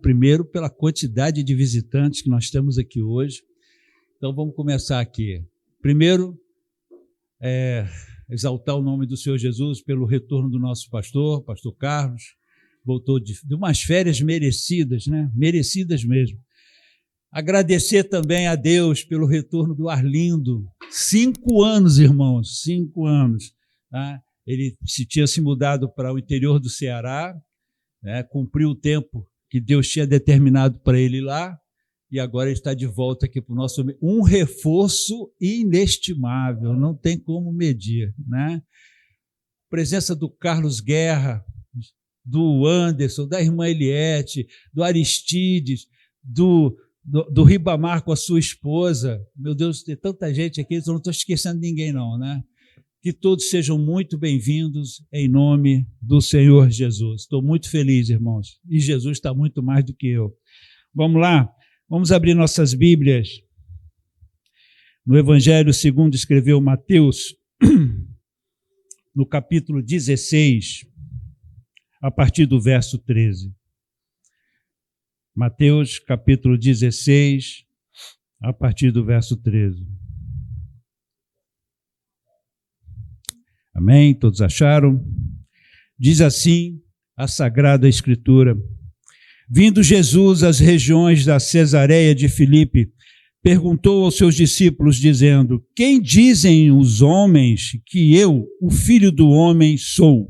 Primeiro, pela quantidade de visitantes que nós temos aqui hoje. Então, vamos começar aqui. Primeiro, exaltar o nome do Senhor Jesus pelo retorno do nosso pastor Carlos. Voltou de umas férias merecidas, né? Merecidas mesmo. Agradecer também a Deus pelo retorno do Arlindo. 5 anos, irmãos, 5 anos. Tá? Ele tinha se mudado para o interior do Ceará, né? Cumpriu o tempo que Deus tinha determinado para ele lá, e agora ele está de volta aqui para o nosso meio. Um reforço inestimável, não tem como medir, né? Presença do Carlos Guerra, do Anderson, da irmã Eliette, do Aristides, do Ribamar com a sua esposa. Meu Deus, tem tanta gente aqui, eu não estou esquecendo ninguém não, né? Que todos sejam muito bem-vindos em nome do Senhor Jesus. Estou muito feliz, irmãos, e Jesus está muito mais do que eu. Vamos lá, vamos abrir nossas Bíblias no Evangelho segundo escreveu Mateus, no capítulo 16, a partir do verso 13. Mateus, capítulo 16, a partir do verso 13. Amém? Todos acharam? Diz assim a Sagrada Escritura: Vindo Jesus às regiões da Cesareia de Filipe, perguntou aos seus discípulos, dizendo: Quem dizem os homens que eu, o Filho do Homem, sou?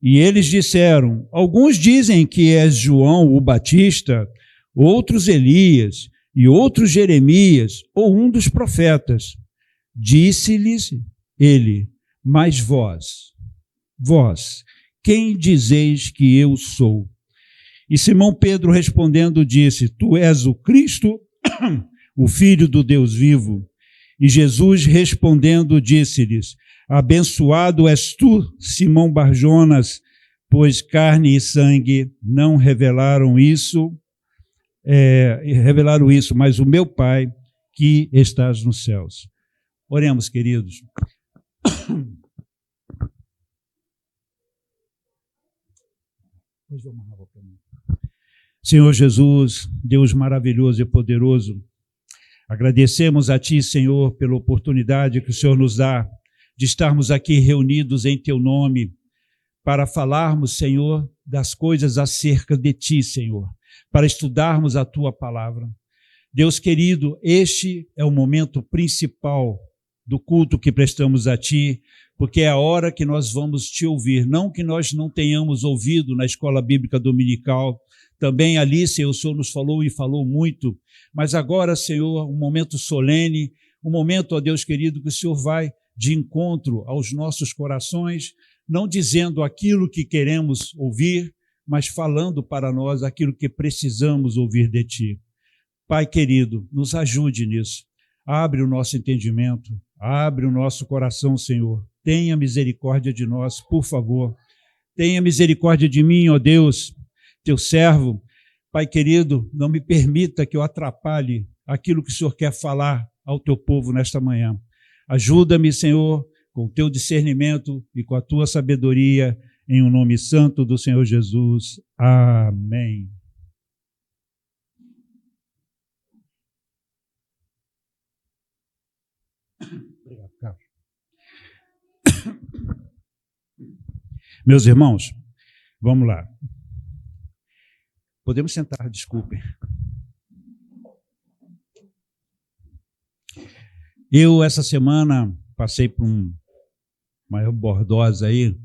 E eles disseram: Alguns dizem que és João o Batista, outros Elias, e outros Jeremias, ou um dos profetas. Disse-lhes ele: Mas vós, quem dizeis que eu sou? E Simão Pedro respondendo disse: Tu és o Cristo, o Filho do Deus vivo. E Jesus respondendo disse-lhes: Abençoado és tu, Simão Barjonas, pois carne e sangue não revelaram isso, mas o meu Pai que estás nos céus. Oremos, queridos. Senhor Jesus, Deus maravilhoso e poderoso, agradecemos a Ti, Senhor, pela oportunidade que o Senhor nos dá de estarmos aqui reunidos em Teu nome para falarmos, Senhor, das coisas acerca de Ti, Senhor, para estudarmos a Tua palavra. Deus querido, este é o momento principal do culto que prestamos a Ti, porque é a hora que nós vamos Te ouvir, não que nós não tenhamos ouvido na escola bíblica dominical, também ali, Senhor, o Senhor nos falou e falou muito, mas agora, Senhor, um momento solene, um momento, ó Deus querido, que o Senhor vai de encontro aos nossos corações, não dizendo aquilo que queremos ouvir, mas falando para nós aquilo que precisamos ouvir de Ti. Pai querido, nos ajude nisso. Abre o nosso entendimento, abre o nosso coração, Senhor. Tenha misericórdia de nós, por favor. Tenha misericórdia de mim, ó Deus, Teu servo. Pai querido, não me permita que eu atrapalhe aquilo que o Senhor quer falar ao Teu povo nesta manhã. Ajuda-me, Senhor, com o Teu discernimento e com a Tua sabedoria, em o nome santo do Senhor Jesus. Amém. Obrigado, Carlos. Meus irmãos, vamos lá. Podemos sentar, desculpem. Eu, essa semana, passei por uma bordose aí,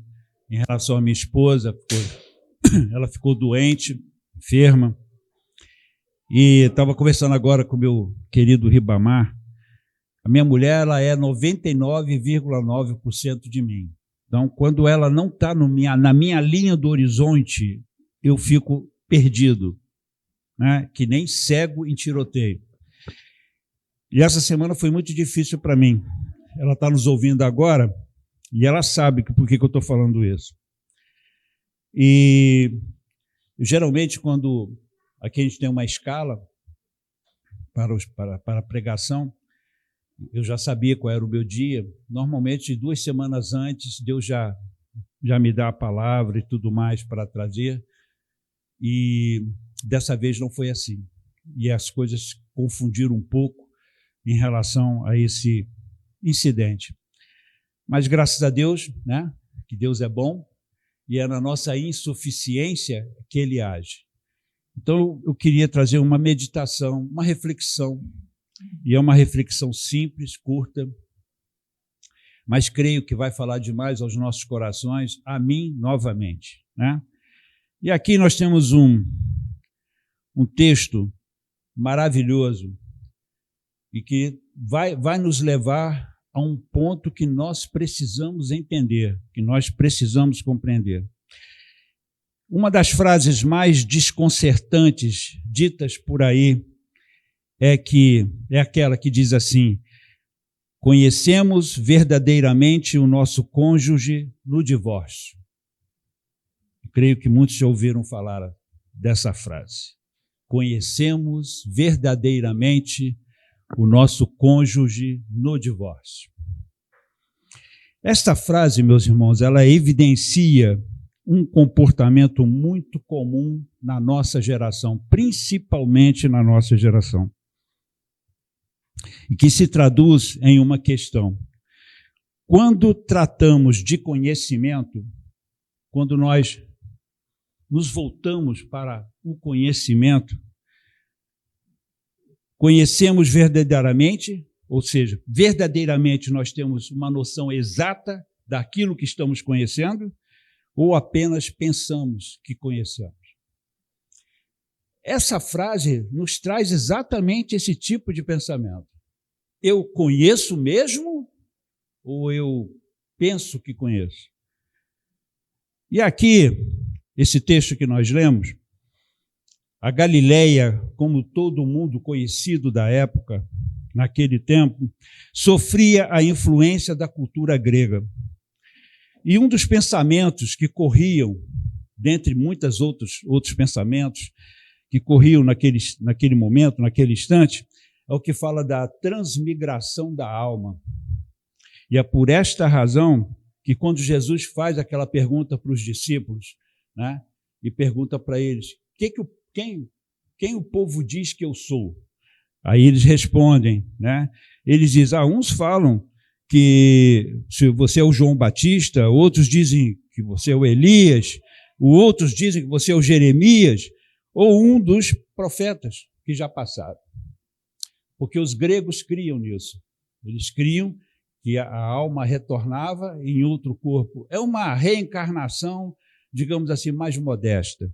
em relação à minha esposa. Ela ficou doente, enferma, e estava conversando agora com o meu querido Ribamar. A minha mulher, ela é 99,9% de mim. Então, quando ela não está na minha linha do horizonte, eu fico perdido, né? Que nem cego em tiroteio. E essa semana foi muito difícil para mim. Ela está nos ouvindo agora e ela sabe por que eu estou falando isso. E geralmente, quando aqui a gente tem uma escala para a pregação, eu já sabia qual era o meu dia. Normalmente, 2 semanas antes, Deus já me dá a palavra e tudo mais para trazer. e dessa vez não foi assim. E as coisas confundiram um pouco em relação a esse incidente. Mas graças a Deus, né, que Deus é bom, e é na nossa insuficiência que Ele age. Então, eu queria trazer uma meditação, uma reflexão, e é uma reflexão simples, curta, mas creio que vai falar demais aos nossos corações, a mim novamente, né? E aqui nós temos um texto maravilhoso e que vai nos levar a um ponto que nós precisamos entender, que nós precisamos compreender. Uma das frases mais desconcertantes ditas por aí é aquela que diz assim: conhecemos verdadeiramente o nosso cônjuge no divórcio. Eu creio que muitos já ouviram falar dessa frase. Conhecemos verdadeiramente o nosso cônjuge no divórcio. Esta frase, meus irmãos, ela evidencia um comportamento muito comum na nossa geração, principalmente na nossa geração, e que se traduz em uma questão. Quando tratamos de conhecimento, quando nós nos voltamos para o conhecimento, conhecemos verdadeiramente, ou seja, verdadeiramente nós temos uma noção exata daquilo que estamos conhecendo, ou apenas pensamos que conhecemos? Essa frase nos traz exatamente esse tipo de pensamento. Eu conheço mesmo ou eu penso que conheço? E aqui, esse texto que nós lemos, a Galileia, como todo mundo conhecido da época, naquele tempo, sofria a influência da cultura grega. E um dos pensamentos que corriam, dentre muitos outros pensamentos que corriam naquele momento, naquele instante, é o que fala da transmigração da alma. E é por esta razão que quando Jesus faz aquela pergunta para os discípulos, né, e pergunta para eles, quem o povo diz que eu sou? Aí eles respondem, né? Eles dizem, uns falam que se você é o João Batista, outros dizem que você é o Elias, outros dizem que você é o Jeremias, ou um dos profetas que já passaram. Porque os gregos criam nisso. Eles criam que a alma retornava em outro corpo. É uma reencarnação, digamos assim, mais modesta.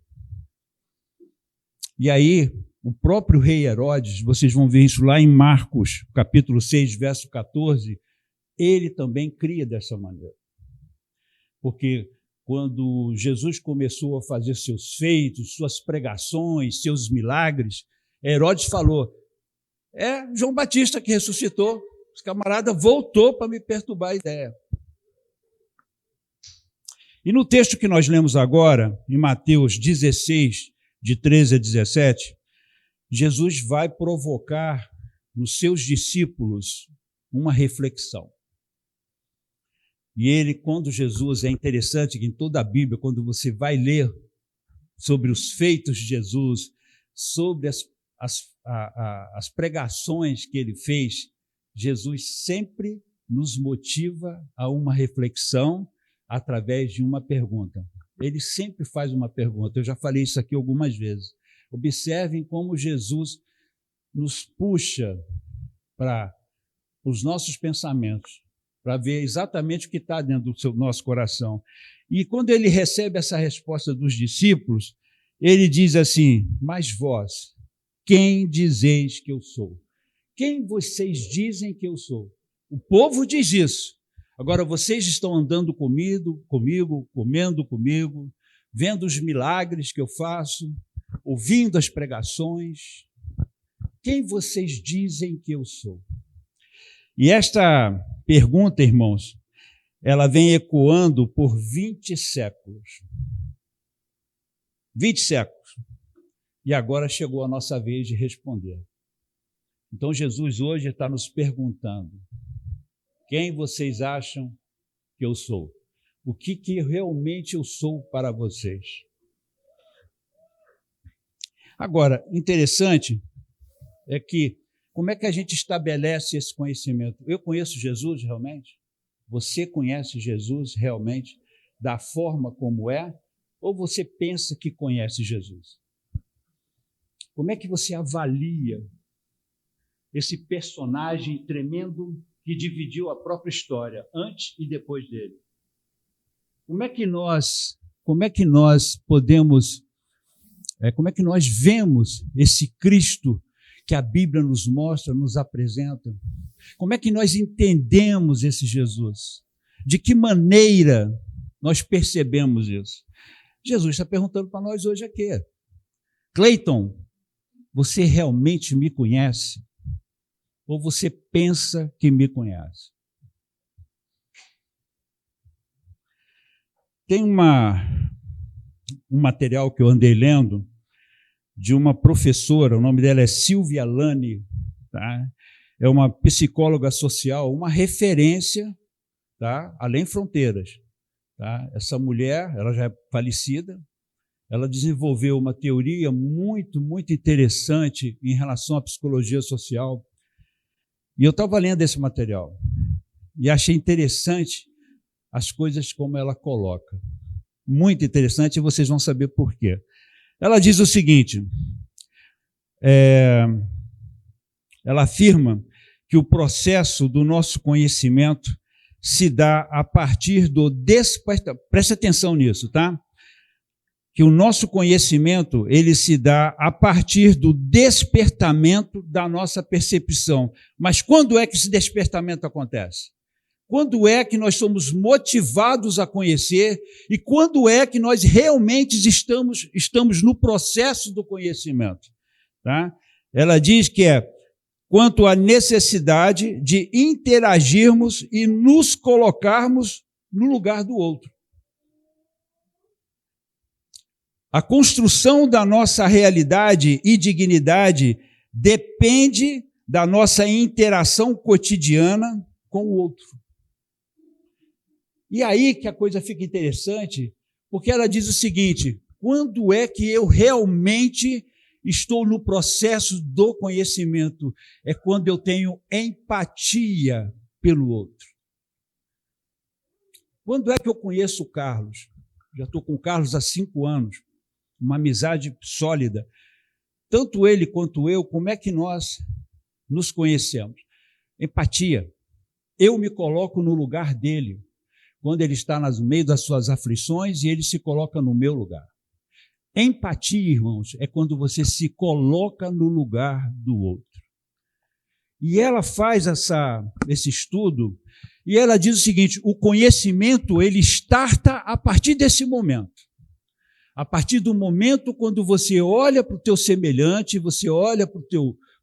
E aí, o próprio rei Herodes, vocês vão ver isso lá em Marcos, capítulo 6, verso 14, ele também cria dessa maneira. Porque quando Jesus começou a fazer seus feitos, suas pregações, seus milagres, Herodes falou, é João Batista que ressuscitou, esse camarada voltou para me perturbar a ideia. E no texto que nós lemos agora, em Mateus 16, de 13 a 17, Jesus vai provocar nos seus discípulos uma reflexão. E ele, quando Jesus, é interessante que em toda a Bíblia, quando você vai ler sobre os feitos de Jesus, sobre as pregações que ele fez, Jesus sempre nos motiva a uma reflexão através de uma pergunta. Ele sempre faz uma pergunta, eu já falei isso aqui algumas vezes. Observem como Jesus nos puxa para os nossos pensamentos, para ver exatamente o que está dentro do nosso coração. E quando ele recebe essa resposta dos discípulos, ele diz assim, mas vós, quem dizeis que eu sou? Quem vocês dizem que eu sou? O povo diz isso. Agora, vocês estão andando comigo, comendo comigo, vendo os milagres que eu faço, ouvindo as pregações. Quem vocês dizem que eu sou? E esta pergunta, irmãos, ela vem ecoando por 20 séculos. 20 séculos. E agora chegou a nossa vez de responder. Então, Jesus hoje está nos perguntando, quem vocês acham que eu sou? O que realmente eu sou para vocês? Agora, interessante é que como é que a gente estabelece esse conhecimento? Eu conheço Jesus realmente? Você conhece Jesus realmente da forma como é? Ou você pensa que conhece Jesus? Como é que você avalia esse personagem tremendo que dividiu a própria história, antes e depois dele? Como é que nós vemos esse Cristo que a Bíblia nos mostra, nos apresenta? Como é que nós entendemos esse Jesus? De que maneira nós percebemos isso? Jesus está perguntando para nós hoje aqui: Cleiton, você realmente me conhece? Ou você pensa que me conhece? Tem um material que eu andei lendo de uma professora, o nome dela é Silvia Lani, tá? É uma psicóloga social, uma referência, tá? Além fronteiras. Tá? Essa mulher, ela já é falecida, ela desenvolveu uma teoria muito, muito interessante em relação à psicologia social. E eu estava lendo esse material e achei interessante as coisas como ela coloca. Muito interessante, e vocês vão saber por quê. Ela diz o seguinte, ela afirma que o processo do nosso conhecimento se dá a partir do despertamento. Preste atenção nisso, tá? Que o nosso conhecimento, ele se dá a partir do despertamento da nossa percepção. Mas quando é que esse despertamento acontece? Quando é que nós somos motivados a conhecer e quando é que nós realmente estamos no processo do conhecimento? Tá? Ela diz que quanto à necessidade de interagirmos e nos colocarmos no lugar do outro. A construção da nossa realidade e dignidade depende da nossa interação cotidiana com o outro. E aí que a coisa fica interessante, porque ela diz o seguinte: quando é que eu realmente estou no processo do conhecimento? É quando eu tenho empatia pelo outro. Quando é que eu conheço o Carlos? Já estou com o Carlos há 5 anos, uma amizade sólida. Tanto ele quanto eu, como é que nós nos conhecemos? Empatia. Eu me coloco no lugar dele, quando ele está no meio das suas aflições e ele se coloca no meu lugar. Empatia, irmãos, é quando você se coloca no lugar do outro. E ela faz esse estudo e ela diz o seguinte: o conhecimento, ele starta a partir desse momento. A partir do momento quando você olha para o teu semelhante, você olha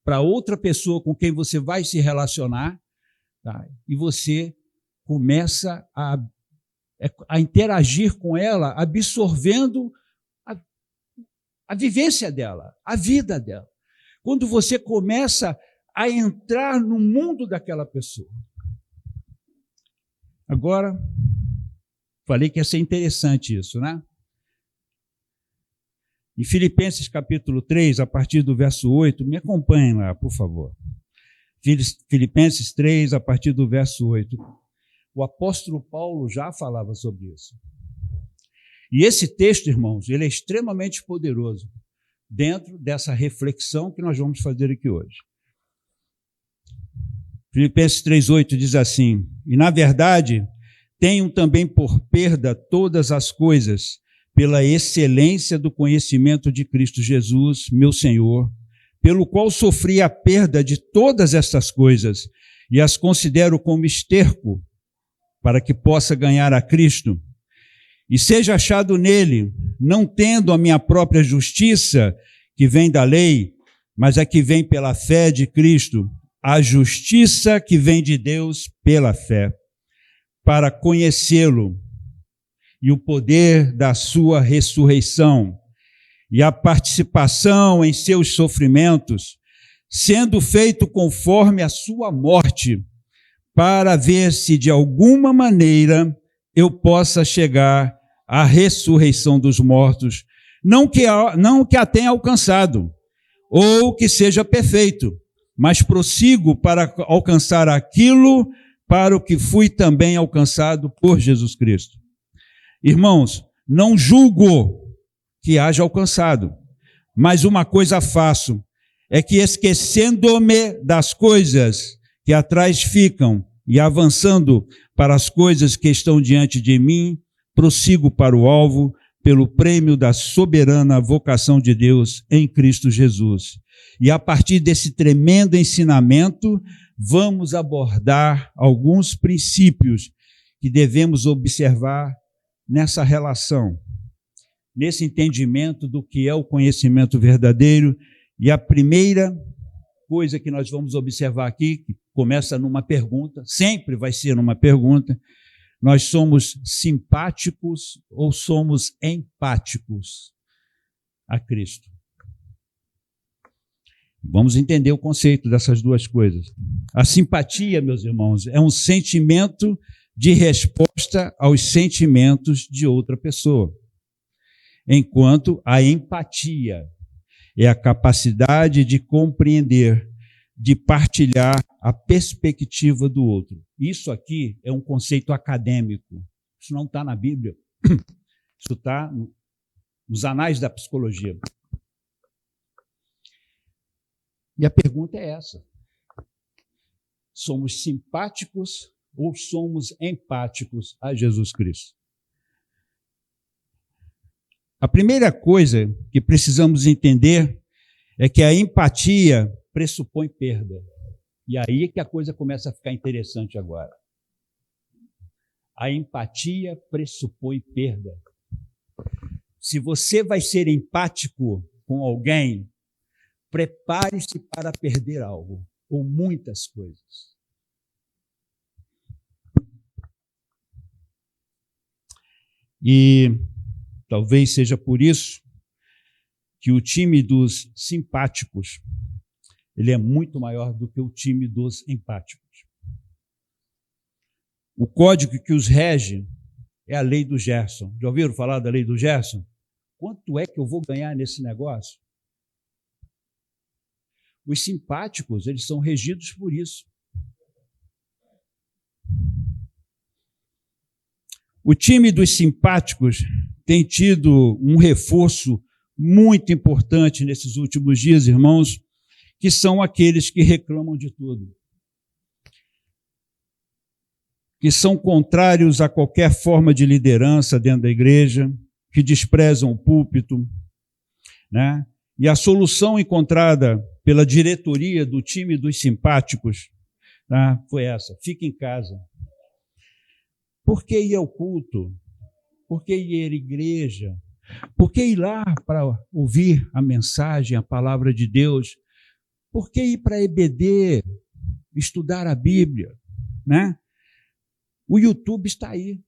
para outra pessoa com quem você vai se relacionar, tá? E você começa a interagir com ela, absorvendo a vivência dela, a vida dela. Quando você começa a entrar no mundo daquela pessoa. Agora, falei que ia ser interessante isso, né? Em Filipenses capítulo 3, a partir do verso 8, me acompanhem lá, por favor. Filipenses 3, a partir do verso 8. O apóstolo Paulo já falava sobre isso. E esse texto, irmãos, ele é extremamente poderoso dentro dessa reflexão que nós vamos fazer aqui hoje. Filipenses 3,8 diz assim: e na verdade, tenham também por perda todas as coisas, pela excelência do conhecimento de Cristo Jesus, meu Senhor, pelo qual sofri a perda de todas estas coisas, e as considero como esterco, para que possa ganhar a Cristo, e seja achado nele, não tendo a minha própria justiça, que vem da lei, mas a que vem pela fé de Cristo, a justiça que vem de Deus pela fé, para conhecê-lo, e o poder da sua ressurreição, e a participação em seus sofrimentos, sendo feito conforme a sua morte, para ver se de alguma maneira eu possa chegar à ressurreição dos mortos, Não que a tenha alcançado, ou que seja perfeito, mas prossigo para alcançar aquilo para o que fui também alcançado por Jesus Cristo. Irmãos, não julgo que haja alcançado, mas uma coisa faço, é que esquecendo-me das coisas que atrás ficam e avançando para as coisas que estão diante de mim, prossigo para o alvo, pelo prêmio da soberana vocação de Deus em Cristo Jesus. E a partir desse tremendo ensinamento, vamos abordar alguns princípios que devemos observar nessa relação, nesse entendimento do que é o conhecimento verdadeiro. E a primeira coisa que nós vamos observar aqui, que começa numa pergunta, sempre vai ser numa pergunta: nós somos simpáticos ou somos empáticos a Cristo? Vamos entender o conceito dessas duas coisas. A simpatia, meus irmãos, é um sentimento de resposta aos sentimentos de outra pessoa, enquanto a empatia é a capacidade de compreender, de partilhar a perspectiva do outro. Isso aqui é um conceito acadêmico. Isso não está na Bíblia. Isso está nos anais da psicologia. E a pergunta é essa: somos simpáticos ou somos empáticos a Jesus Cristo? A primeira coisa que precisamos entender é que a empatia pressupõe perda. E aí é que a coisa começa a ficar interessante agora. A empatia pressupõe perda. Se você vai ser empático com alguém, prepare-se para perder algo, ou muitas coisas. E talvez seja por isso que o time dos simpáticos, ele é muito maior do que o time dos empáticos. O código que os rege é a lei do Gerson. Já ouviram falar da lei do Gerson? Quanto é que eu vou ganhar nesse negócio? Os simpáticos, eles são regidos por isso. O time dos simpáticos tem tido um reforço muito importante nesses últimos dias, irmãos, que são aqueles que reclamam de tudo, que são contrários a qualquer forma de liderança dentro da igreja, que desprezam o púlpito, né? E a solução encontrada pela diretoria do time dos simpáticos, tá, foi essa: fique em casa. Por que ir ao culto? Por que ir à igreja? Por que ir lá para ouvir a mensagem, a palavra de Deus? Por que ir para a EBD, estudar a Bíblia, né? O YouTube está aí.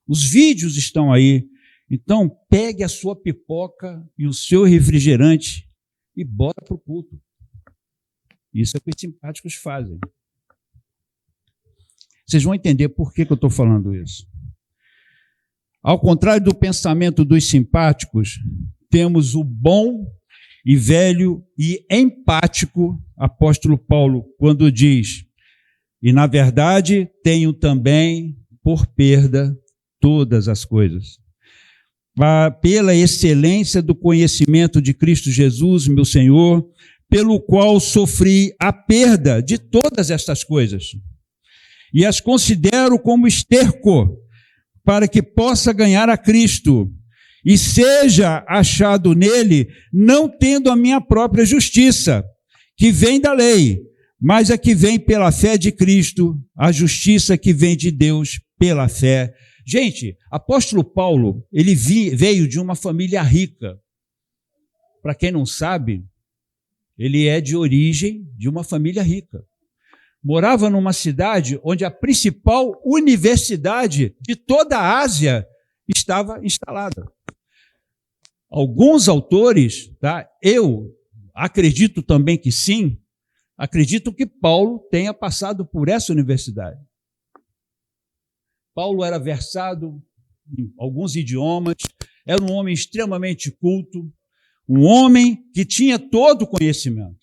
Os vídeos estão aí. Então, pegue a sua pipoca e o seu refrigerante e bora para o culto. Isso é o que os simpáticos fazem. Vocês vão entender por que eu estou falando isso. Ao contrário do pensamento dos simpáticos, temos o bom e velho e empático apóstolo Paulo, quando diz: e na verdade tenho também por perda todas as coisas, pela excelência do conhecimento de Cristo Jesus, meu Senhor, pelo qual sofri a perda de todas estas coisas, e as considero como esterco, para que possa ganhar a Cristo, e seja achado nele, não tendo a minha própria justiça, que vem da lei, mas a que vem pela fé de Cristo, a justiça que vem de Deus pela fé. Gente, apóstolo Paulo, ele veio de uma família rica. Para quem não sabe, ele é de origem de uma família rica. Morava numa cidade onde a principal universidade de toda a Ásia estava instalada. Alguns autores, tá, eu acredito também que sim, acredito que Paulo tenha passado por essa universidade. Paulo era versado em alguns idiomas, era um homem extremamente culto, um homem que tinha todo o conhecimento,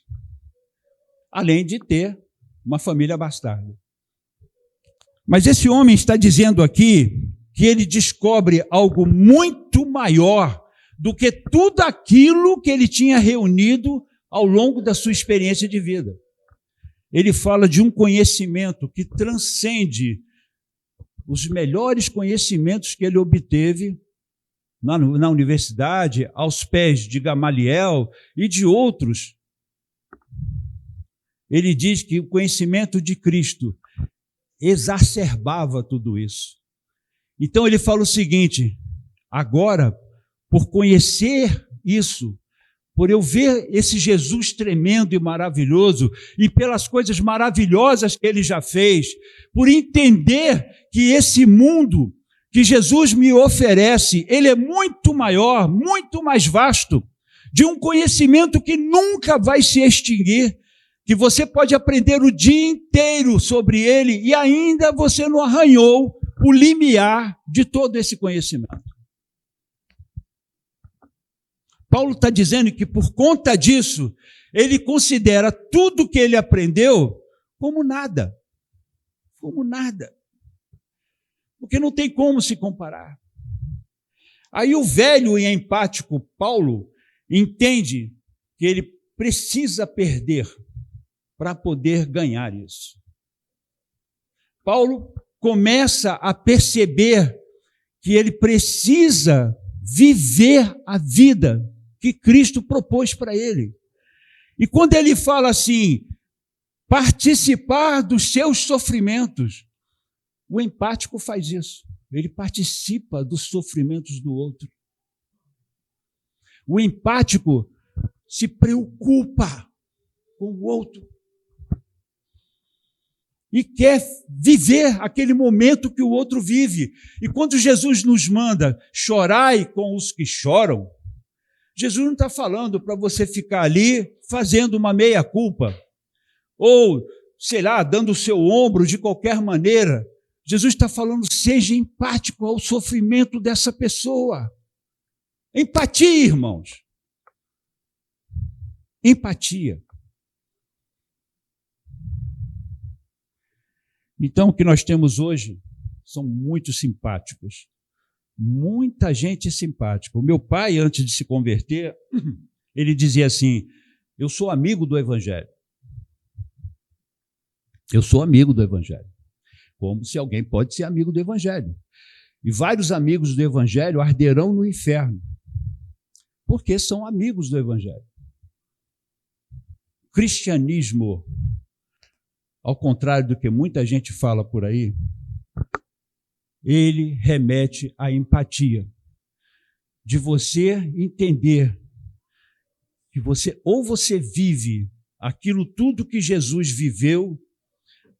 além de ter uma família abastada. Mas esse homem está dizendo aqui que ele descobre algo muito maior do que tudo aquilo que ele tinha reunido ao longo da sua experiência de vida. Ele fala de um conhecimento que transcende os melhores conhecimentos que ele obteve na universidade, aos pés de Gamaliel e de outros. Ele diz que o conhecimento de Cristo exacerbava tudo isso. Então ele fala o seguinte: agora, por conhecer isso, por eu ver esse Jesus tremendo e maravilhoso, e pelas coisas maravilhosas que ele já fez, por entender que esse mundo que Jesus me oferece, ele é muito maior, muito mais vasto, de um conhecimento que nunca vai se extinguir, que você pode aprender o dia inteiro sobre ele e ainda você não arranhou o limiar de todo esse conhecimento. Paulo está dizendo que por conta disso, ele considera tudo que ele aprendeu como nada. Como nada. Porque não tem como se comparar. Aí o velho e empático Paulo entende que ele precisa perder para poder ganhar isso. Paulo começa a perceber que ele precisa viver a vida que Cristo propôs para ele. E quando ele fala assim, participar dos seus sofrimentos, o empático faz isso. Ele participa dos sofrimentos do outro. O empático se preocupa com o outro e quer viver aquele momento que o outro vive. E quando Jesus nos manda chorai com os que choram, Jesus não está falando para você ficar ali fazendo uma meia-culpa, ou, sei lá, dando o seu ombro de qualquer maneira. Jesus está falando, seja empático ao sofrimento dessa pessoa. Empatia, irmãos. Empatia. Então, o que nós temos hoje são muito simpáticos. Muita gente simpática. O meu pai, antes de se converter, ele dizia assim, eu sou amigo do Evangelho. Eu sou amigo do Evangelho. Como se alguém pode ser amigo do Evangelho. E vários amigos do Evangelho arderão no inferno, porque são amigos do Evangelho. Cristianismo, ao contrário do que muita gente fala por aí, ele remete à empatia, de você entender que você vive aquilo tudo que Jesus viveu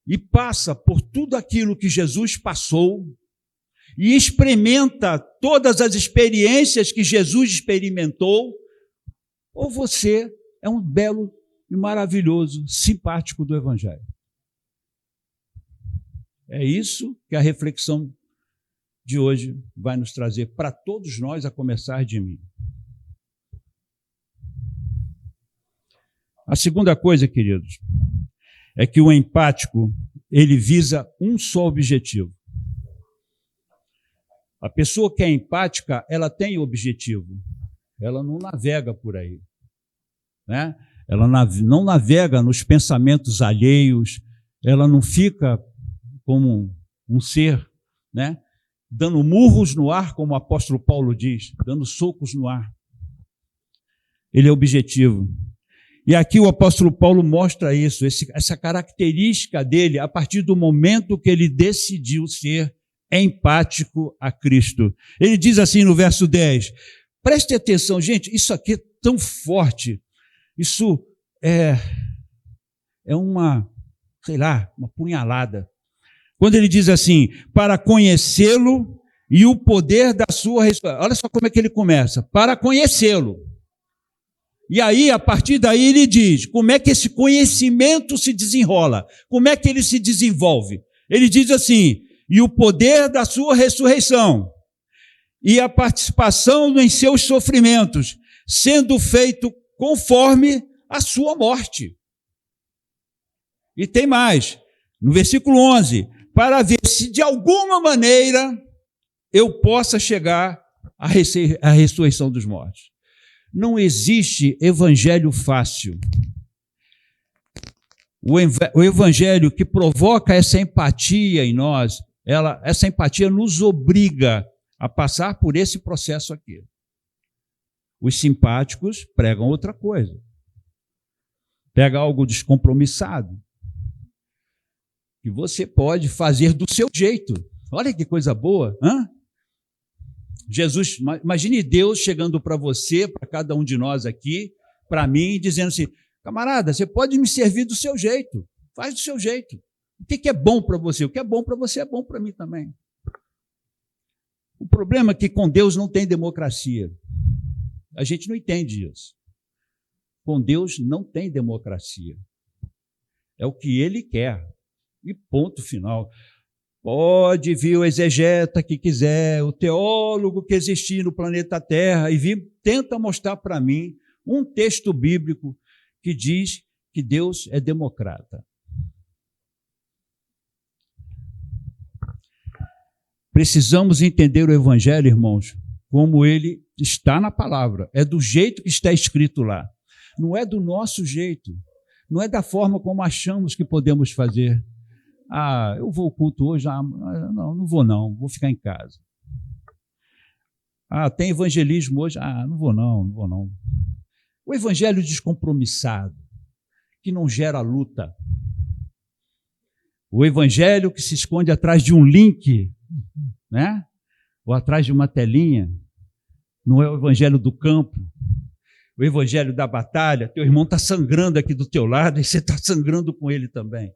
e passa por tudo aquilo que Jesus passou e experimenta todas as experiências que Jesus experimentou, ou você é um belo e maravilhoso simpático do Evangelho. É isso que a reflexão de hoje vai nos trazer para todos nós, a começar de mim. A segunda coisa, queridos, é que o empático, ele visa um só objetivo. A pessoa que é empática, ela tem objetivo. Ela não navega por aí, né? Ela não navega nos pensamentos alheios, ela não fica como um ser, né, dando murros no ar, como o apóstolo Paulo diz, dando socos no ar. Ele é objetivo. E aqui o apóstolo Paulo mostra isso, essa característica dele, a partir do momento que ele decidiu ser empático a Cristo. Ele diz assim no verso 10, preste atenção, gente, isso aqui é tão forte, isso é uma, sei lá, uma punhalada. Quando ele diz assim, para conhecê-lo e o poder da sua ressurreição. Olha só como é que ele começa, para conhecê-lo. E aí, a partir daí, ele diz, como é que esse conhecimento se desenrola? Como é que ele se desenvolve? Ele diz assim, e o poder da sua ressurreição. e a participação em seus sofrimentos, sendo feito conforme a sua morte. E tem mais, no versículo 11, para ver se de alguma maneira eu possa chegar à ressurreição dos mortos. Não existe evangelho fácil. O evangelho que provoca essa empatia em nós, essa empatia nos obriga a passar por esse processo aqui. Os simpáticos pregam outra coisa. Pega algo descompromissado, que você pode fazer do seu jeito. Olha que coisa boa, hein? Jesus, imagine Deus chegando para você, para cada um de nós aqui, para mim, dizendo assim, camarada, você pode me servir do seu jeito, faz do seu jeito. O que é bom para você? O que é bom para você é bom para mim também. O problema é que com Deus não tem democracia. A gente não entende isso. Com Deus não tem democracia. É o que Ele quer. E ponto final. Pode vir o exegeta que quiser, o teólogo que existir no planeta Terra, e tenta mostrar para mim um texto bíblico que diz que Deus é democrata. Precisamos entender o Evangelho, irmãos, como ele está na palavra. É do jeito que está escrito lá. Não é do nosso jeito. Não é da forma como achamos que podemos fazer. Ah, eu vou ao culto hoje? Ah, não vou não, vou ficar em casa. Ah, tem evangelismo hoje? Ah, não vou não. O evangelho descompromissado, que não gera luta. O evangelho que se esconde atrás de um link, né? Ou atrás de uma telinha. Não é o evangelho do campo. O evangelho da batalha. Teu irmão está sangrando aqui do teu lado e você está sangrando com ele também.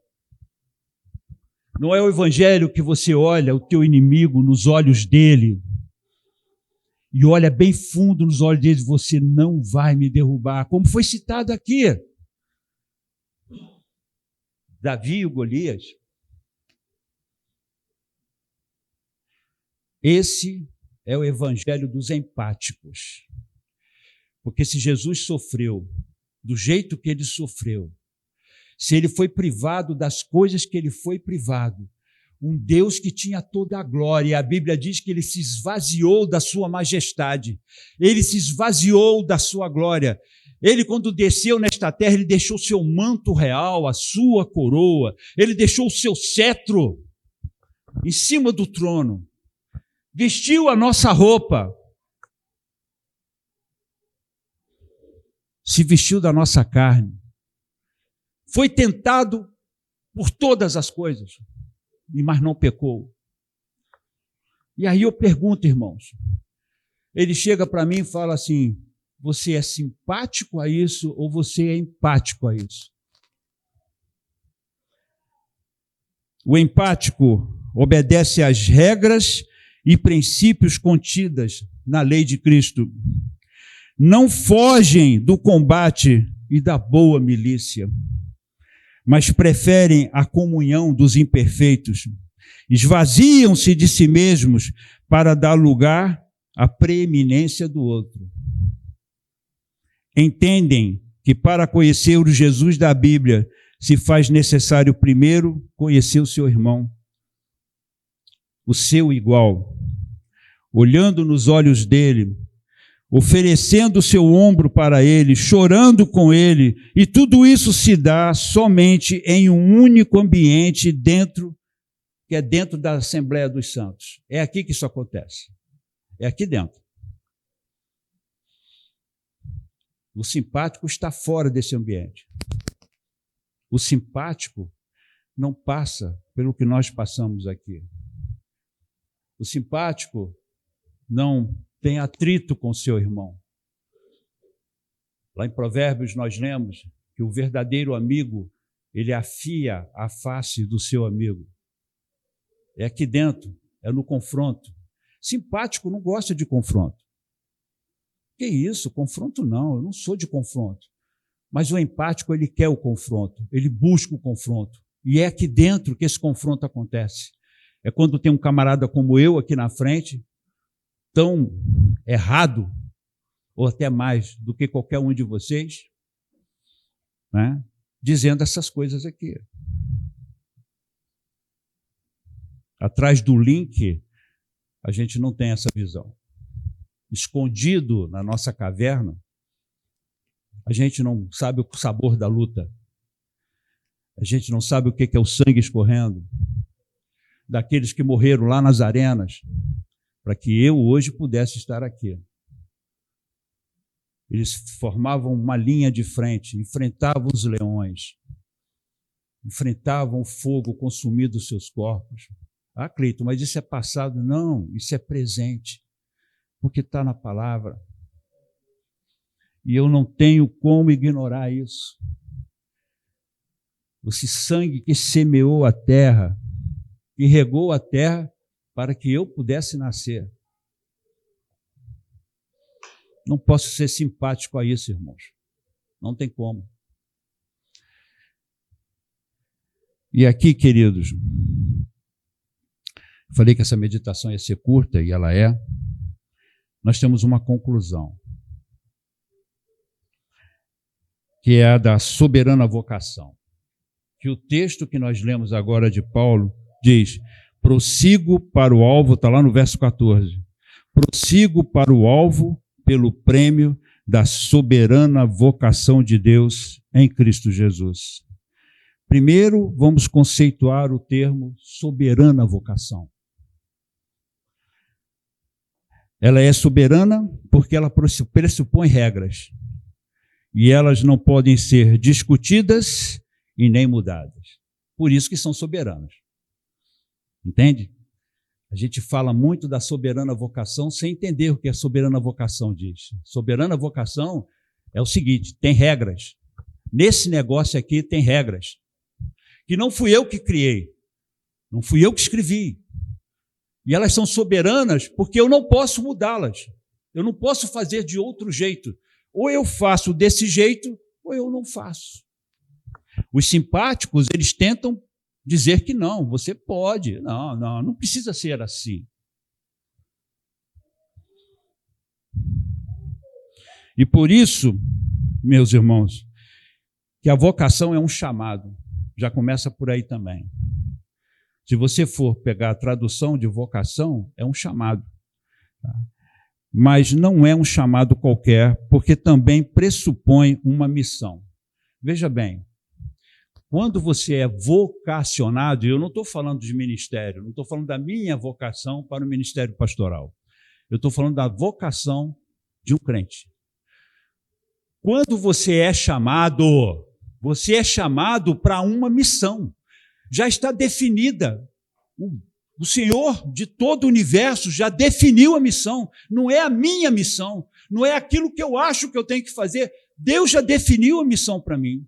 Não é o evangelho que você olha o teu inimigo nos olhos dele e olha bem fundo nos olhos dele, você não vai me derrubar, como foi citado aqui. Davi e o Golias. Esse é o evangelho dos empáticos. Porque se Jesus sofreu do jeito que ele sofreu, se ele foi privado das coisas que ele foi privado, um Deus que tinha toda a glória, a Bíblia diz que ele se esvaziou da sua majestade, ele se esvaziou da sua glória. Ele, quando desceu nesta terra, ele deixou seu manto real, a sua coroa, ele deixou o seu cetro em cima do trono, vestiu a nossa roupa, se vestiu da nossa carne, foi tentado por todas as coisas, mas não pecou. E aí eu pergunto, irmãos, ele chega para mim e fala assim, você é simpático a isso ou você é empático a isso? O empático obedece às regras e princípios contidas na lei de Cristo. Não fogem do combate e da boa milícia, mas preferem a comunhão dos imperfeitos. Esvaziam-se de si mesmos para dar lugar à preeminência do outro. Entendem que para conhecer o Jesus da Bíblia se faz necessário primeiro conhecer o seu irmão, o seu igual, olhando nos olhos dele, oferecendo o seu ombro para ele, chorando com ele, e tudo isso se dá somente em um único ambiente que é dentro da Assembleia dos Santos. É aqui que isso acontece. É aqui dentro. O simpático está fora desse ambiente. O simpático não passa pelo que nós passamos aqui. O simpático não tem atrito com seu irmão. Lá em Provérbios nós lemos que o verdadeiro amigo, ele afia a face do seu amigo. É aqui dentro, é no confronto. Simpático não gosta de confronto. Que isso? Confronto não, eu não sou de confronto. Mas o empático, ele quer o confronto, ele busca o confronto. E é aqui dentro que esse confronto acontece. É quando tem um camarada como eu aqui na frente, tão errado, ou até mais do que qualquer um de vocês, né, dizendo essas coisas aqui. Atrás do link, a gente não tem essa visão. Escondido na nossa caverna, a gente não sabe o sabor da luta. A gente não sabe o que é o sangue escorrendo daqueles que morreram lá nas arenas, para que eu hoje pudesse estar aqui. Eles formavam uma linha de frente, enfrentavam os leões, enfrentavam o fogo consumindo os seus corpos. Ah, Cleiton, mas isso é passado? Não, isso é presente, porque está na palavra. E eu não tenho como ignorar isso. Esse sangue que semeou a terra, que regou a terra para que eu pudesse nascer. Não posso ser simpático a isso, irmãos. Não tem como. E aqui, queridos, falei que essa meditação ia ser curta, e ela é. Nós temos uma conclusão, que é a da soberana vocação. Que o texto que nós lemos agora de Paulo diz: prossigo para o alvo, está lá no verso 14. Prossigo para o alvo pelo prêmio da soberana vocação de Deus em Cristo Jesus. Primeiro, vamos conceituar o termo soberana vocação. Ela é soberana porque ela pressupõe regras. E elas não podem ser discutidas e nem mudadas. Por isso que são soberanas. Entende? A gente fala muito da soberana vocação sem entender o que a soberana vocação diz. Soberana vocação é o seguinte: tem regras. Nesse negócio aqui tem regras. Que não fui eu que criei. Não fui eu que escrevi. E elas são soberanas porque eu não posso mudá-las. Eu não posso fazer de outro jeito. Ou eu faço desse jeito, ou eu não faço. Os simpáticos, eles tentam dizer que não, você pode. Não precisa ser assim. E por isso, meus irmãos, que a vocação é um chamado. Já começa por aí também. Se você for pegar a tradução de vocação, é um chamado. Tá? Mas não é um chamado qualquer, porque também pressupõe uma missão. Veja bem, quando você é vocacionado, e eu não estou falando de ministério, não estou falando da minha vocação para o ministério pastoral. Eu estou falando da vocação de um crente. Quando você é chamado para uma missão. Já está definida. O Senhor de todo o universo já definiu a missão. Não é a minha missão, não é aquilo que eu acho que eu tenho que fazer. Deus já definiu a missão para mim.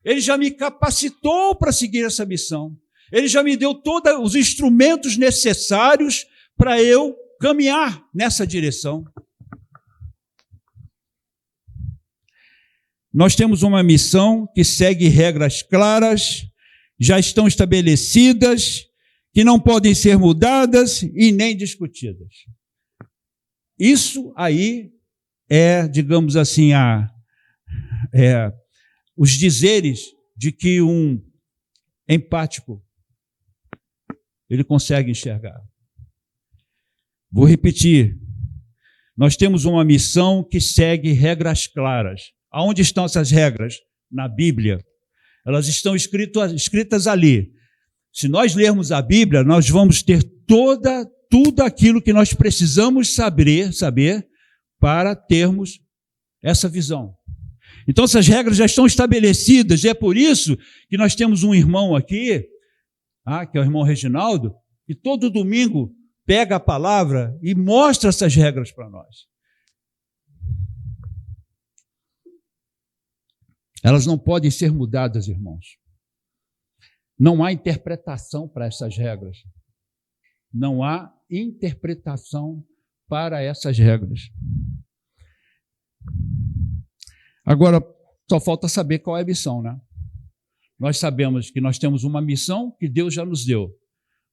Ele já me capacitou para seguir essa missão. Ele já me deu todos os instrumentos necessários para eu caminhar nessa direção. Nós temos uma missão que segue regras claras, já estão estabelecidas, que não podem ser mudadas e nem discutidas. Isso aí é, digamos assim, os dizeres de que um empático ele consegue enxergar. Vou repetir. Nós temos uma missão que segue regras claras. Aonde estão essas regras? Na Bíblia. Elas estão escritas ali. Se nós lermos a Bíblia, nós vamos ter tudo aquilo que nós precisamos saber para termos essa visão. Então, essas regras já estão estabelecidas, e é por isso que nós temos um irmão aqui, que é o irmão Reginaldo, que todo domingo pega a palavra e mostra essas regras para nós. Elas não podem ser mudadas, irmãos. Não há interpretação para essas regras. Não há interpretação para essas regras. Agora, só falta saber qual é a missão, né? Nós sabemos que nós temos uma missão que Deus já nos deu.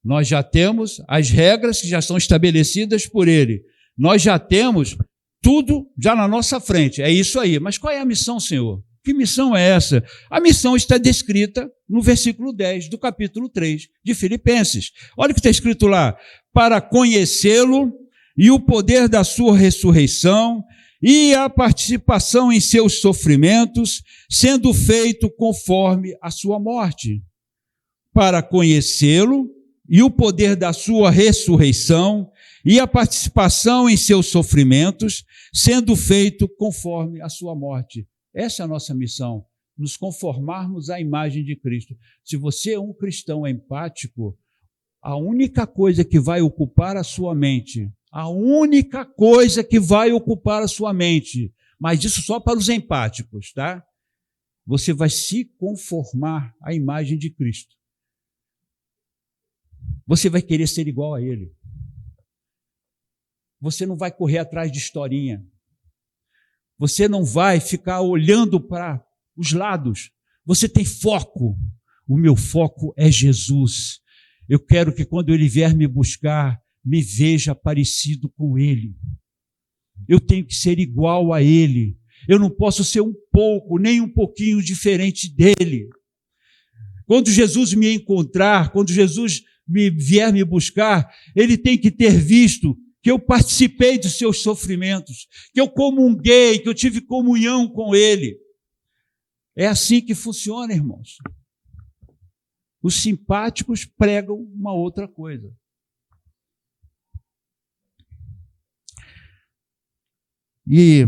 Nós já temos as regras que já são estabelecidas por Ele. Nós já temos tudo já na nossa frente. É isso aí. Mas qual é a missão, Senhor? Que missão é essa? A missão está descrita no versículo 10 do capítulo 3 de Filipenses. Olha o que está escrito lá. Para conhecê-lo e o poder da sua ressurreição e a participação em seus sofrimentos, sendo feito conforme a sua morte. Para conhecê-lo e o poder da sua ressurreição e a participação em seus sofrimentos, sendo feito conforme a sua morte. Essa é a nossa missão, nos conformarmos à imagem de Cristo. Se você é um cristão empático, a única coisa que vai ocupar a sua mente, mas isso só para os empáticos, tá? Você vai se conformar à imagem de Cristo. Você vai querer ser igual a Ele. Você não vai correr atrás de historinha. Você não vai ficar olhando para os lados. Você tem foco. O meu foco é Jesus. Eu quero que quando Ele vier me buscar, me veja parecido com Ele. Eu tenho que ser igual a Ele. Eu não posso ser um pouco, nem um pouquinho diferente dEle. Quando Jesus me encontrar, quando Jesus vier me buscar, Ele tem que ter visto que eu participei dos seus sofrimentos, que eu comunguei, que eu tive comunhão com Ele. É assim que funciona, irmãos. Os simpáticos pregam uma outra coisa. E,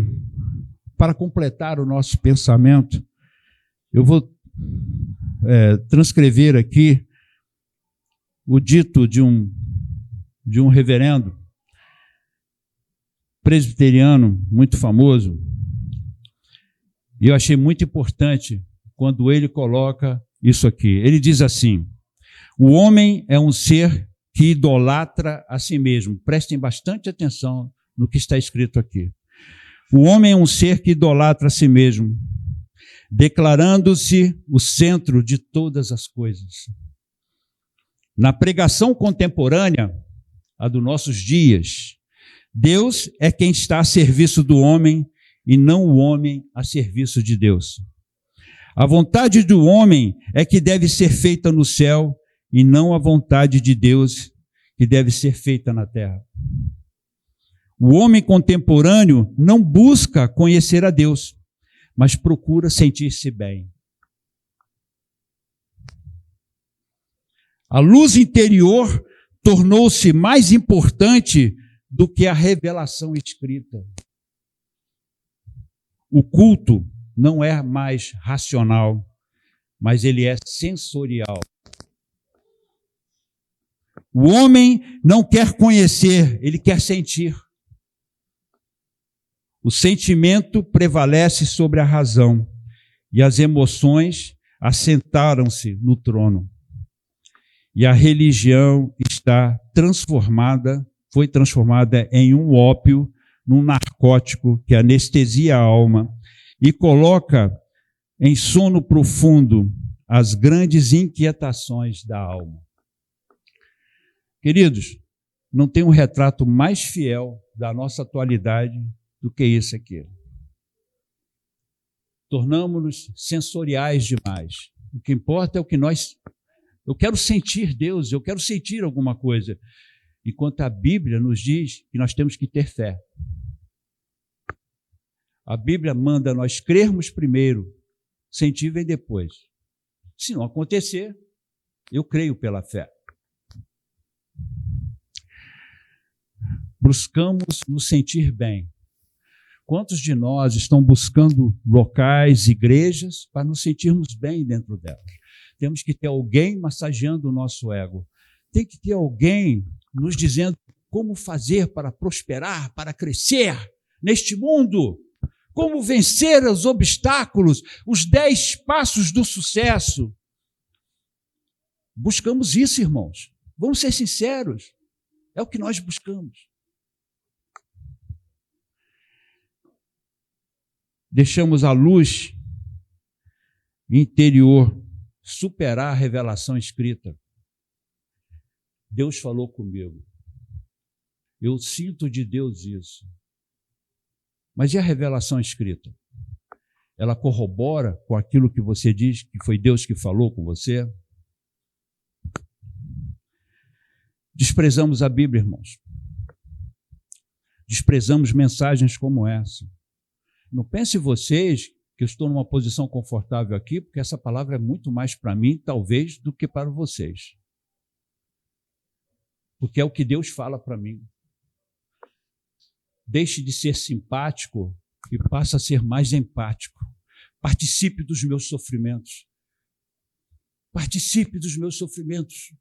para completar o nosso pensamento, eu vou transcrever aqui o dito de um reverendo presbiteriano muito famoso, e eu achei muito importante quando ele coloca isso aqui. Ele diz assim: o homem é um ser que idolatra a si mesmo. Prestem bastante atenção no que está escrito aqui. O homem é um ser que idolatra a si mesmo, declarando-se o centro de todas as coisas. Na pregação contemporânea, a dos nossos dias, Deus é quem está a serviço do homem e não o homem a serviço de Deus. A vontade do homem é que deve ser feita no céu e não a vontade de Deus que deve ser feita na terra. O homem contemporâneo não busca conhecer a Deus, mas procura sentir-se bem. A luz interior tornou-se mais importante do que a revelação escrita. O culto não é mais racional, mas ele é sensorial. O homem não quer conhecer, ele quer sentir. O sentimento prevalece sobre a razão e as emoções assentaram-se no trono. E a religião foi transformada em um ópio, num narcótico que anestesia a alma e coloca em sono profundo as grandes inquietações da alma. Queridos, não tem um retrato mais fiel da nossa atualidade do que isso aqui. Tornamos-nos sensoriais demais. O que importa é o que eu quero sentir Deus, eu quero sentir alguma coisa. Enquanto a Bíblia nos diz que nós temos que ter fé. A Bíblia manda nós crermos primeiro, sentir vem depois. Se não acontecer, eu creio pela fé. Buscamos nos sentir bem. Quantos de nós estão buscando locais, igrejas, para nos sentirmos bem dentro delas? Temos que ter alguém massageando o nosso ego. Tem que ter alguém nos dizendo como fazer para prosperar, para crescer neste mundo, como vencer os obstáculos, os 10 passos do sucesso. Buscamos isso, irmãos. Vamos ser sinceros. É o que nós buscamos. Deixamos a luz interior superar a revelação escrita. Deus falou comigo. Eu sinto de Deus isso. Mas e a revelação escrita? Ela corrobora com aquilo que você diz que foi Deus que falou com você? Desprezamos a Bíblia, irmãos. Desprezamos mensagens como essa. Não pense vocês que eu estou numa posição confortável aqui, porque essa palavra é muito mais para mim, talvez, do que para vocês. Porque é o que Deus fala para mim. Deixe de ser simpático e passe a ser mais empático. Participe dos meus sofrimentos. Participe dos meus sofrimentos.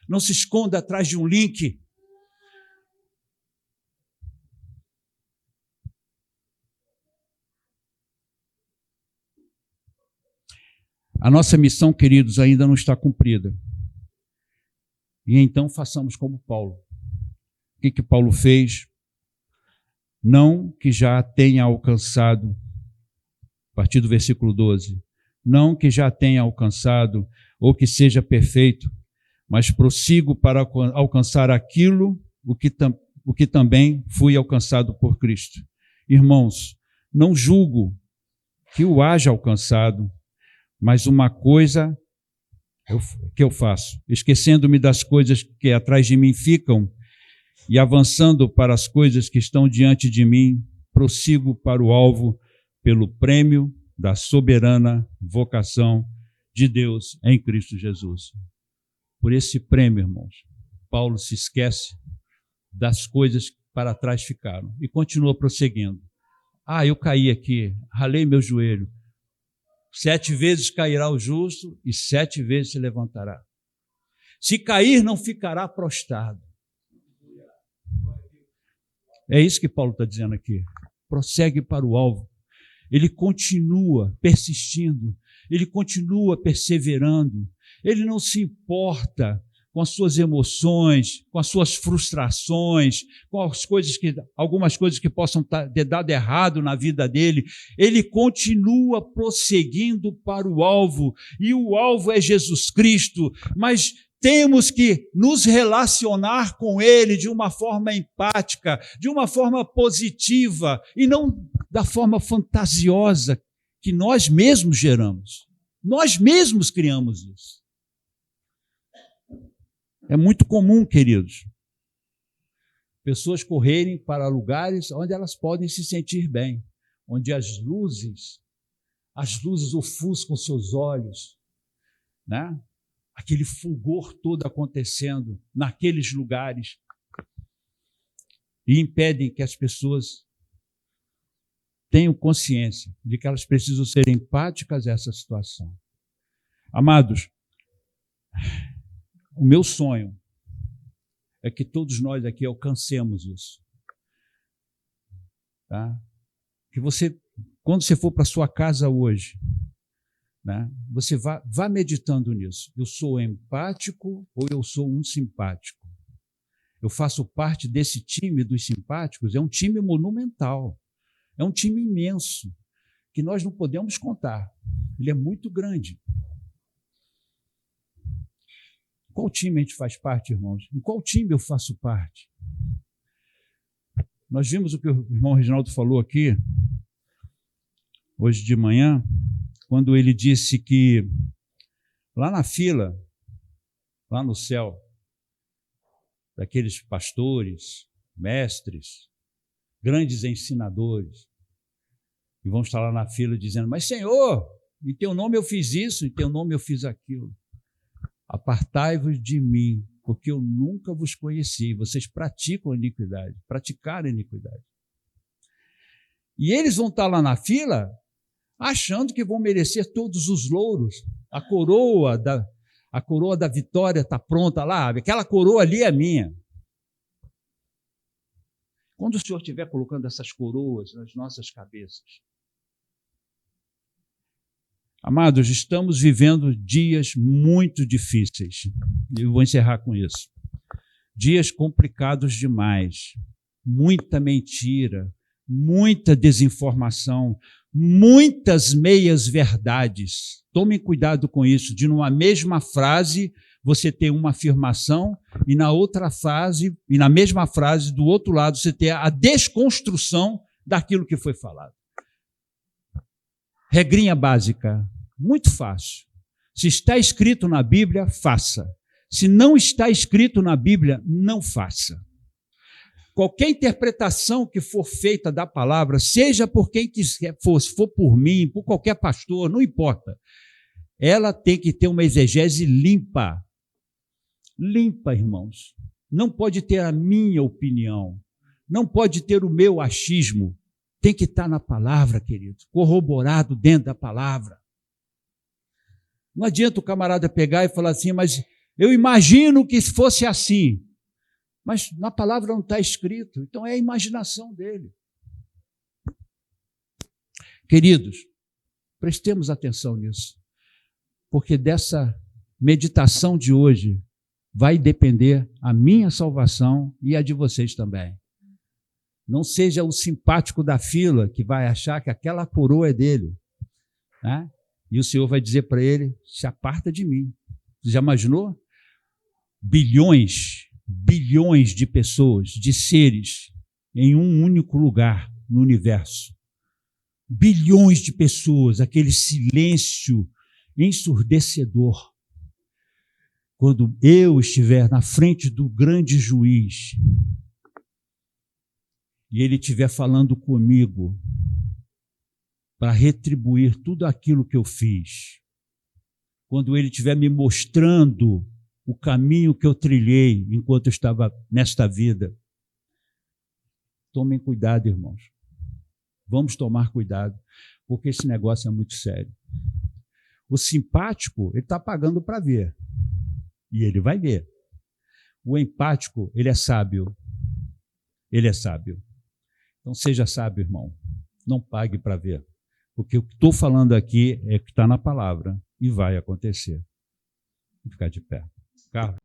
Não se esconda atrás de um link. A nossa missão, queridos, ainda não está cumprida. E então façamos como Paulo. O que Paulo fez? Não que já tenha alcançado, a partir do versículo 12, não que já tenha alcançado ou que seja perfeito, mas prossigo para alcançar aquilo o que também fui alcançado por Cristo. Irmãos, não julgo que o haja alcançado, mas uma coisa que eu faço, esquecendo-me das coisas que atrás de mim ficam e avançando para as coisas que estão diante de mim, prossigo para o alvo pelo prêmio da soberana vocação de Deus em Cristo Jesus. Por esse prêmio, irmãos, Paulo se esquece das coisas que para trás ficaram e continua prosseguindo. Eu caí aqui, ralei meu joelho. 7 vezes cairá o justo e 7 vezes se levantará. Se cair, não ficará prostrado. É isso que Paulo está dizendo aqui. Prossegue para o alvo. Ele continua persistindo, ele continua perseverando, ele não se importa com as suas emoções, com as suas frustrações, com algumas coisas que possam ter dado errado na vida dele. Ele continua prosseguindo para o alvo, e o alvo é Jesus Cristo, mas temos que nos relacionar com ele de uma forma empática, de uma forma positiva, e não da forma fantasiosa que nós mesmos geramos. Nós mesmos criamos isso. É muito comum, queridos, pessoas correrem para lugares onde elas podem se sentir bem, onde as luzes ofuscam seus olhos, né? Aquele fulgor todo acontecendo naqueles lugares e impedem que as pessoas tenham consciência de que elas precisam ser empáticas a essa situação. Amados, o meu sonho é que todos nós aqui alcancemos isso. Tá? Que você, quando você for para a sua casa hoje, né, você vá meditando nisso. Eu sou empático ou eu sou um simpático? Eu faço parte desse time dos simpáticos, é um time monumental, é um time imenso, que nós não podemos contar. Ele é muito grande. Qual time a gente faz parte, irmãos? Em qual time eu faço parte? Nós vimos o que o irmão Reginaldo falou aqui, hoje de manhã, quando ele disse que lá na fila, lá no céu, daqueles pastores, mestres, grandes ensinadores, e vão estar lá na fila dizendo: mas Senhor, em teu nome eu fiz isso, em teu nome eu fiz aquilo. Apartai-vos de mim, porque eu nunca vos conheci. Vocês praticam a iniquidade, praticaram a iniquidade. E eles vão estar lá na fila achando que vão merecer todos os louros. A coroa da vitória está pronta lá, aquela coroa ali é minha. Quando o Senhor estiver colocando essas coroas nas nossas cabeças, amados, estamos vivendo dias muito difíceis. Eu vou encerrar com isso. Dias complicados demais. Muita mentira, muita desinformação, muitas meias-verdades. Tomem cuidado com isso, de numa mesma frase você tem uma afirmação e na outra frase, e na mesma frase, do outro lado, você tem a desconstrução daquilo que foi falado. Regrinha básica, muito fácil. Se está escrito na Bíblia, faça. Se não está escrito na Bíblia, não faça. Qualquer interpretação que for feita da palavra, seja por quem quiser, se for por mim, por qualquer pastor, não importa. Ela tem que ter uma exegese limpa. Limpa, irmãos. Não pode ter a minha opinião. Não pode ter o meu achismo. Tem que estar na palavra, querido. Corroborado dentro da palavra. Não adianta o camarada pegar e falar assim, mas eu imagino que fosse assim. Mas na palavra não está escrito. Então é a imaginação dele. Queridos, prestemos atenção nisso. Porque dessa meditação de hoje vai depender a minha salvação e a de vocês também. Não seja o simpático da fila que vai achar que aquela coroa é dele. Né? E o Senhor vai dizer para ele, se aparta de mim. Você já imaginou? Bilhões de pessoas, de seres, em um único lugar no universo. Bilhões de pessoas, aquele silêncio ensurdecedor. Quando eu estiver na frente do grande juiz e ele estiver falando comigo para retribuir tudo aquilo que eu fiz, quando ele estiver me mostrando o caminho que eu trilhei enquanto eu estava nesta vida, tomem cuidado, irmãos. Vamos tomar cuidado, porque esse negócio é muito sério. O simpático, ele está pagando para ver. E ele vai ver. O empático, ele é sábio. Ele é sábio. Então, seja sábio, irmão. Não pague para ver. Porque o que estou falando aqui é que está na palavra e vai acontecer. Vou ficar de pé. Carlos.